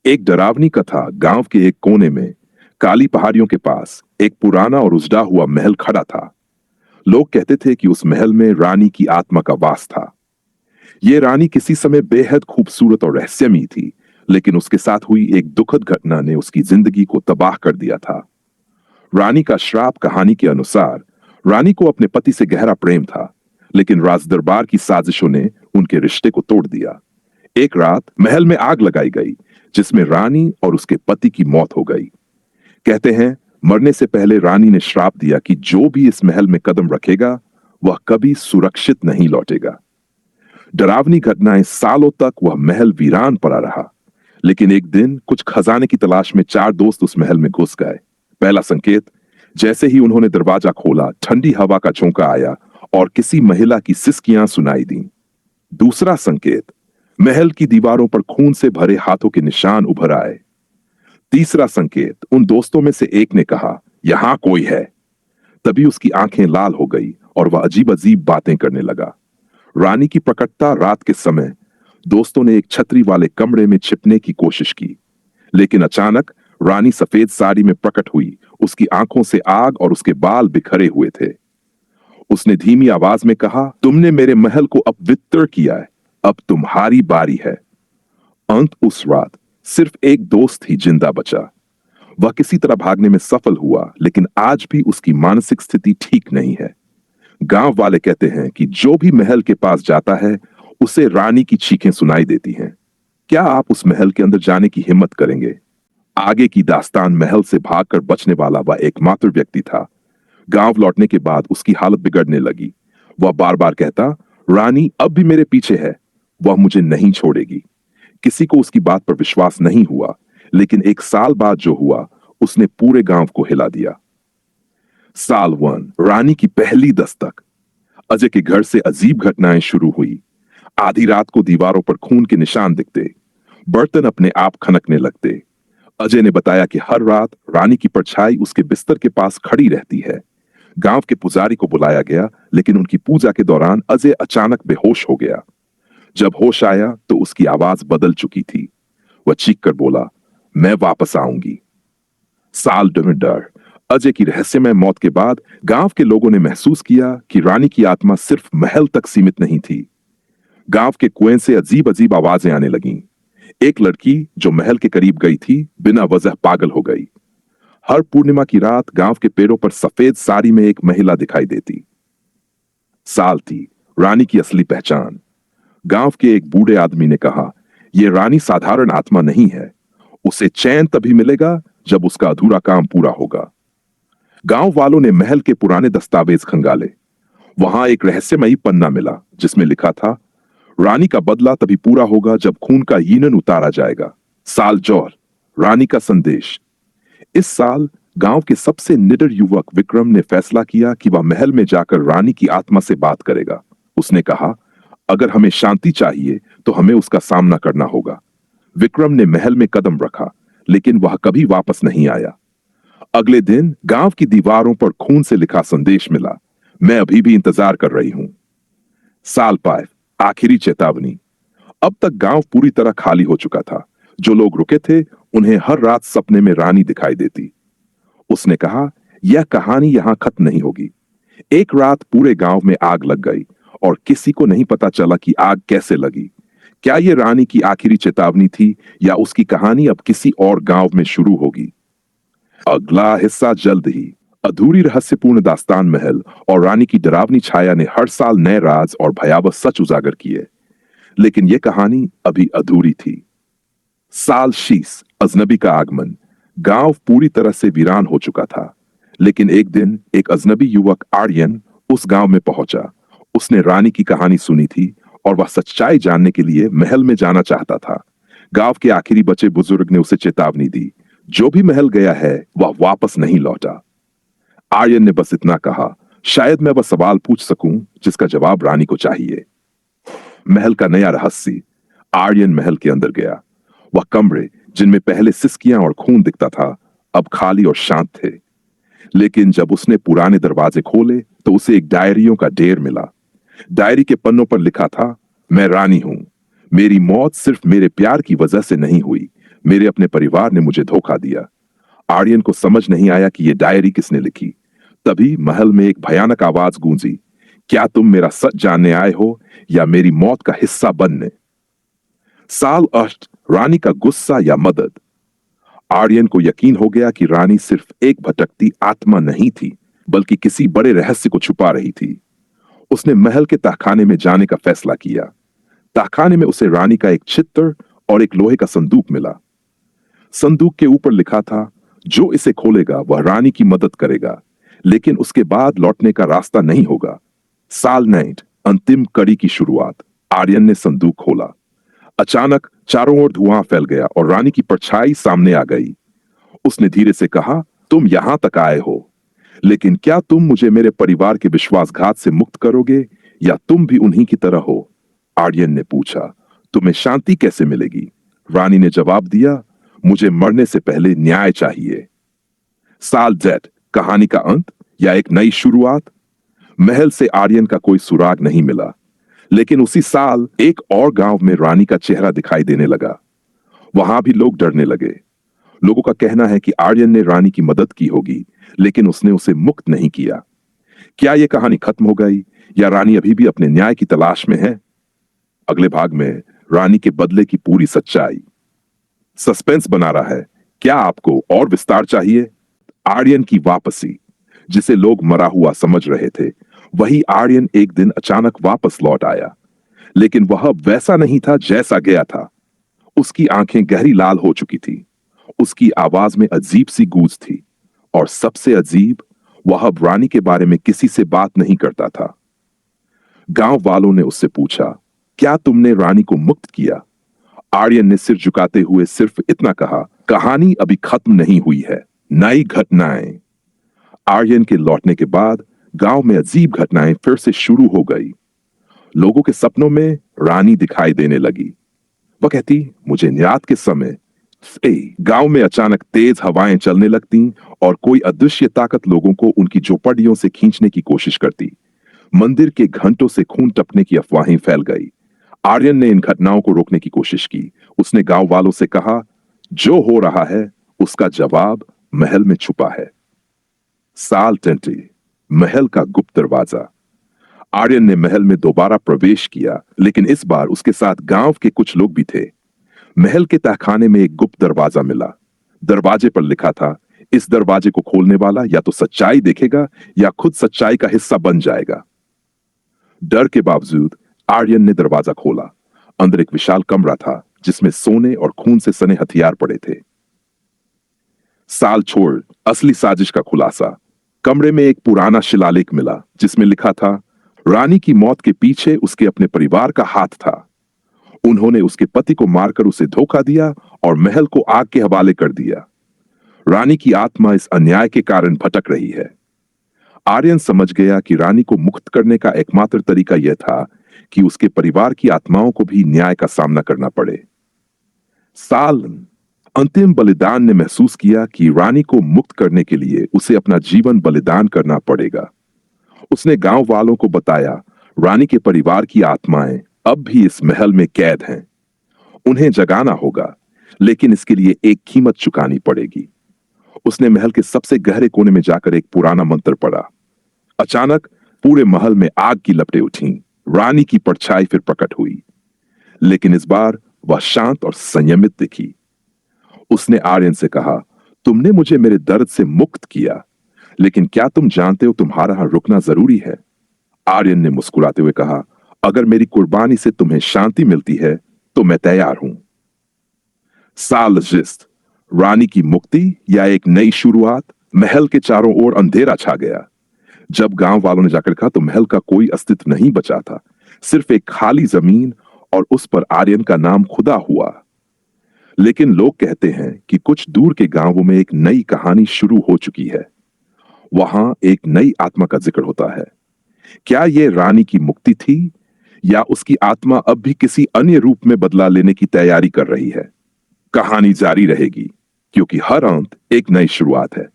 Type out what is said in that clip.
एक डरावनी कथा। गांव के एक कोने में काली पहाड़ियों के पास एक पुराना और उजड़ा हुआ महल खड़ा था। लोग कहते थे कि उस महल में रानी की आत्मा का वास था। ये रानी किसी समय बेहद खूबसूरत और रहस्यमयी थी, लेकिन उसके साथ हुई एक दुखद घटना ने उसकी जिंदगी को तबाह कर दिया था। रानी का श्राप। कहानी के अनुसार रानी को अपने पति से गहरा प्रेम था, लेकिन राजदरबार की साजिशों ने उनके रिश्ते को तोड़ दिया। एक रात महल में आग लगाई गई, जिसमें रानी और उसके पति की मौत हो गई। कहते हैं मरने से पहले रानी ने श्राप दिया कि जो भी इस महल में कदम रखेगा वह कभी सुरक्षित नहीं लौटेगा। डरावनी घटनाएं सालों तक वह महल वीरान पड़ा रहा। लेकिन एक दिन कुछ खजाने की तलाश में चार दोस्त उस महल में घुस गए। पहला संकेत, जैसे ही उन्होंने दरवाजा खोला, ठंडी हवा का झोंका आया और किसी महिला की सिसकियां सुनाई दी। दूसरा संकेत, महल की दीवारों पर खून से भरे हाथों के निशान उभर आए। तीसरा संकेत, उन दोस्तों में से एक ने कहा, यहां कोई है। तभी उसकी आंखें लाल हो गई और वह अजीब अजीब बातें करने लगा। रानी की प्रकटता रात के समय। दोस्तों ने एक छतरी वाले कमरे में छिपने की कोशिश की, लेकिन अचानक रानी सफेद साड़ी में प्रकट हुई। उसकी आंखों से आग और उसके बाल बिखरे हुए थे। उसने धीमी आवाज में कहा, तुमने मेरे महल को अपवित्र किया है, अब तुम्हारी बारी है। अंत उस रात सिर्फ एक दोस्त ही जिंदा बचा। वह किसी तरह भागने में सफल हुआ, लेकिन आज भी उसकी मानसिक स्थिति ठीक नहीं है। गांव वाले कहते हैं कि जो भी महल के पास जाता है उसे रानी की चीखें सुनाई देती हैं। क्या आप उस महल के अंदर जाने की हिम्मत करेंगे? आगे की दास्तान। महल से भागकर बचने वाला वह एकमात्र व्यक्ति था। गांव लौटने के बाद उसकी हालत बिगड़ने लगी। वह बार बार कहता, रानी अब भी मेरे पीछे है, वह मुझे नहीं छोड़ेगी। किसी को उसकी बात पर विश्वास नहीं हुआ, लेकिन एक साल बाद जो हुआ उसने पूरे गांव को हिला दिया। साल 1, रानी की पहली दस्तक। अजय के घर से अजीब घटनाएं शुरू हुई। आधी रात को दीवारों पर खून के निशान दिखते, बर्तन अपने आप खनकने लगते। अजय ने बताया कि हर रात रानी की परछाई उसके बिस्तर के पास खड़ी रहती है। गांव के पुजारी को बुलाया गया, लेकिन उनकी पूजा के दौरान अजय अचानक बेहोश हो गया। जब होश आया तो उसकी आवाज बदल चुकी थी। वह चीख कर बोला, मैं वापस आऊंगी। साल डर। अजय की रहस्यमय मौत के बाद गांव के लोगों ने महसूस किया कि रानी की आत्मा सिर्फ महल तक सीमित नहीं थी। गांव के कुएं से अजीब अजीब आवाजें आने लगीं। एक लड़की जो महल के करीब गई थी बिना वजह पागल हो गई। हर पूर्णिमा की रात गांव के पेड़ों पर सफेद साड़ी में एक महिला दिखाई देती। साल थी, रानी की असली पहचान। गांव के एक बूढ़े आदमी ने कहा, यह रानी साधारण आत्मा नहीं है, उसे चैन तभी मिलेगा जब उसका अधूरा काम पूरा होगा। गांव वालों ने महल के पुराने दस्तावेज खंगाले। वहां एक रहस्यमयी पन्ना मिला जिसमें लिखा था, रानी का बदला तभी पूरा होगा जब खून का यीनन उतारा जाएगा। साल जौर, रानी का संदेश। इस साल गांव के सबसे निडर युवक विक्रम ने फैसला किया कि वह महल में जाकर रानी की आत्मा से बात करेगा। उसने कहा, अगर हमें शांति चाहिए तो हमें उसका सामना करना होगा। विक्रम ने महल में कदम रखा, लेकिन वह कभी वापस नहीं आया। अगले दिन गांव की दीवारों पर खून से लिखा संदेश मिला, मैं अभी भी इंतजार कर रही हूं। साल 5, आखिरी चेतावनी। अब तक गांव पूरी तरह खाली हो चुका था। जो लोग रुके थे उन्हें हर रात सपने में रानी दिखाई देती। उसने कहा, यह कहानी यहां खत्म नहीं होगी। एक रात पूरे गांव में आग लग गई और किसी को नहीं पता चला कि आग कैसे लगी। क्या यह रानी की आखिरी चेतावनी थी या उसकी कहानी अब किसी और गांव में शुरू होगी? अगला हिस्सा जल्द ही। अधूरी रहस्यपूर्ण दास्तान महल और रानी की डरावनी छाया ने हर साल नए राज और भयावह सच उजागर किए, लेकिन यह कहानी अभी अधूरी थी। साल शीस, अजनबी का आगमन। गांव पूरी तरह से वीरान हो चुका था, लेकिन एक दिन एक अजनबी युवक आर्यन उस गांव में पहुंचा। उसने रानी की कहानी सुनी थी और वह सच्चाई जानने के लिए महल में जाना चाहता था। गांव के आखिरी बचे बुजुर्ग ने उसे चेतावनी दी, जो भी महल गया है वह वापस नहीं लौटा। आर्यन ने बस इतना कहा, शायद मैं वह सवाल पूछ सकूं जिसका जवाब रानी को चाहिए। महल का नया रहस्य। आर्यन महल के अंदर गया। वह कमरे जिनमें पहले सिसकियां और खून दिखता था अब खाली और शांत थे। लेकिन जब उसने पुराने दरवाजे खोले तो उसे एक डायरियों का ढेर मिला। डायरी के पन्नों पर लिखा था, मैं रानी हूं। मेरी मौत सिर्फ मेरे प्यार की वजह से नहीं हुई, मेरे अपने परिवार ने मुझे धोखा दिया। आर्यन को समझ नहीं आया कि यह डायरी किसने लिखी। तभी महल में एक भयानक आवाज गूंजी, क्या तुम मेरा सच जानने आए हो या मेरी मौत का हिस्सा बनने? साल अष्ट रानी का गुस्सा या मदद। आर्यन को यकीन हो गया कि रानी सिर्फ एक भटकती आत्मा नहीं थी, बल्कि किसी बड़े रहस्य को छुपा रही थी। उसने महल के तहखाने में जाने का फैसला किया। तहखाने में उसे रानी का एक चित्र और एक लोहे का संदूक मिला। संदूक के ऊपर लिखा था, जो इसे खोलेगा वह रानी की मदद करेगा, लेकिन उसके बाद लौटने का रास्ता नहीं होगा। साल नाइट, अंतिम कड़ी की शुरुआत। आर्यन ने संदूक खोला। अचानक चारों ओर धुआं फैल गया और रानी की परछाई सामने आ गई। उसने धीरे से कहा, तुम यहां तक आए हो, लेकिन क्या तुम मुझे मेरे परिवार के विश्वासघात से मुक्त करोगे या तुम भी उन्हीं की तरह हो? आर्यन ने पूछा, तुम्हें शांति कैसे मिलेगी? रानी ने जवाब दिया, मुझे मरने से पहले न्याय चाहिए। साल जेड, कहानी का अंत या एक नई शुरुआत? महल से आर्यन का कोई सुराग नहीं मिला, लेकिन उसी साल एक और गांव में रानी का चेहरा दिखाई देने लगा। वहां भी लोग डरने लगे। लोगों का कहना है कि आर्यन ने रानी की मदद की होगी, लेकिन उसने उसे मुक्त नहीं किया। क्या यह कहानी खत्म हो गई या रानी अभी भी अपने न्याय की तलाश में है? अगले भाग में रानी के बदले की पूरी सच्चाई। सस्पेंस बना रहा है। क्या आपको और विस्तार चाहिए? आर्यन की वापसी। जिसे लोग मरा हुआ समझ रहे थे, वही आर्यन एक दिन अचानक वापस लौट आया। लेकिन वह वैसा नहीं था जैसा गया था। उसकी आंखें गहरी लाल हो चुकी थी। उसकी आवाज में अजीब सी गूंज थी, और सबसे अजीब, वह अब रानी के बारे में किसी से बात नहीं करता था। गांव वालों ने उससे पूछा, क्या तुमने रानी को मुक्त किया? आर्यन ने सिर झुकाते हुए सिर्फ इतना कहा, कहानी अभी खत्म नहीं हुई है, नई घटनाएं। आर्यन के लौटने के बाद गांव में अजीब घटनाएं फिर से शुरू हो गई। लोगों के सपनों में रानी दिखाई देने लगी। वह कहती, मुझे रात के समय गांव में अचानक तेज हवाएं चलने लगती और कोई अदृश्य ताकत लोगों को उनकी झोपड़ियों से खींचने की कोशिश करती। मंदिर के घंटों से खून टपने की अफवाहें फैल गई। आर्यन ने इन घटनाओं को रोकने की कोशिश की। उसने गांव वालों से कहा, जो हो रहा है उसका जवाब महल में छुपा है। साल 20, महल का गुप्त दरवाजा। आर्यन ने महल में दोबारा प्रवेश किया, लेकिन इस बार उसके साथ गांव के कुछ लोग भी थे। महल के तहखाने में एक गुप्त दरवाजा मिला। दरवाजे पर लिखा था, इस दरवाजे को खोलने वाला या तो सच्चाई देखेगा या खुद सच्चाई का हिस्सा बन जाएगा। डर के बावजूद आर्यन ने दरवाजा खोला। अंदर एक विशाल कमरा था, जिसमें सोने और खून से सने हथियार पड़े थे। साल छोड़, असली साजिश का खुलासा। कमरे में एक पुराना शिलालेख मिला, जिसमें लिखा था, रानी की मौत के पीछे उसके अपने परिवार का हाथ था। उन्होंने उसके पति को मारकर उसे धोखा दिया और महल को आग के हवाले कर दिया। रानी की आत्मा इस अन्याय के कारण भटक रही है। आर्यन समझ गया कि रानी को मुक्त करने का एकमात्र तरीका यह था कि उसके परिवार की आत्माओं को भी न्याय का सामना करना पड़े। साल अंतिम बलिदान ने महसूस किया कि रानी को मुक्त करने के लिए उसे अपना जीवन बलिदान करना पड़ेगा। उसने गांव वालों को बताया, रानी के परिवार की आत्माएं अब भी इस महल में कैद हैं। उन्हें जगाना होगा, लेकिन इसके लिए एक कीमत चुकानी पड़ेगी। उसने महल के सबसे गहरे कोने में जाकर एक पुराना मंत्र पढ़ा। अचानक पूरे महल में आग की लपटें उठीं। रानी की परछाई फिर प्रकट हुई, लेकिन इस बार वह शांत और संयमित दिखी। उसने आर्यन से कहा, तुमने मुझे मेरे दर्द से मुक्त किया, लेकिन क्या तुम जानते हो तुम्हारा यहां रुकना जरूरी है? आर्यन ने मुस्कुराते हुए कहा, अगर मेरी कुर्बानी से तुम्हें शांति मिलती है तो मैं तैयार हूं। साल जिस्त, रानी की मुक्ति या एक नई शुरुआत? महल के चारों ओर अंधेरा छा गया। जब गांव वालों ने जाकर कहा तो महल का कोई अस्तित्व नहीं बचा था, सिर्फ एक खाली जमीन और उस पर आर्यन का नाम खुदा हुआ। लेकिन लोग कहते हैं कि कुछ दूर के गांवों में एक नई कहानी शुरू हो चुकी है। वहां एक नई आत्मा का जिक्र होता है। क्या यह रानी की मुक्ति थी या उसकी आत्मा अब भी किसी अन्य रूप में बदला लेने की तैयारी कर रही है? कहानी जारी रहेगी, क्योंकि हर अंत एक नई शुरुआत है।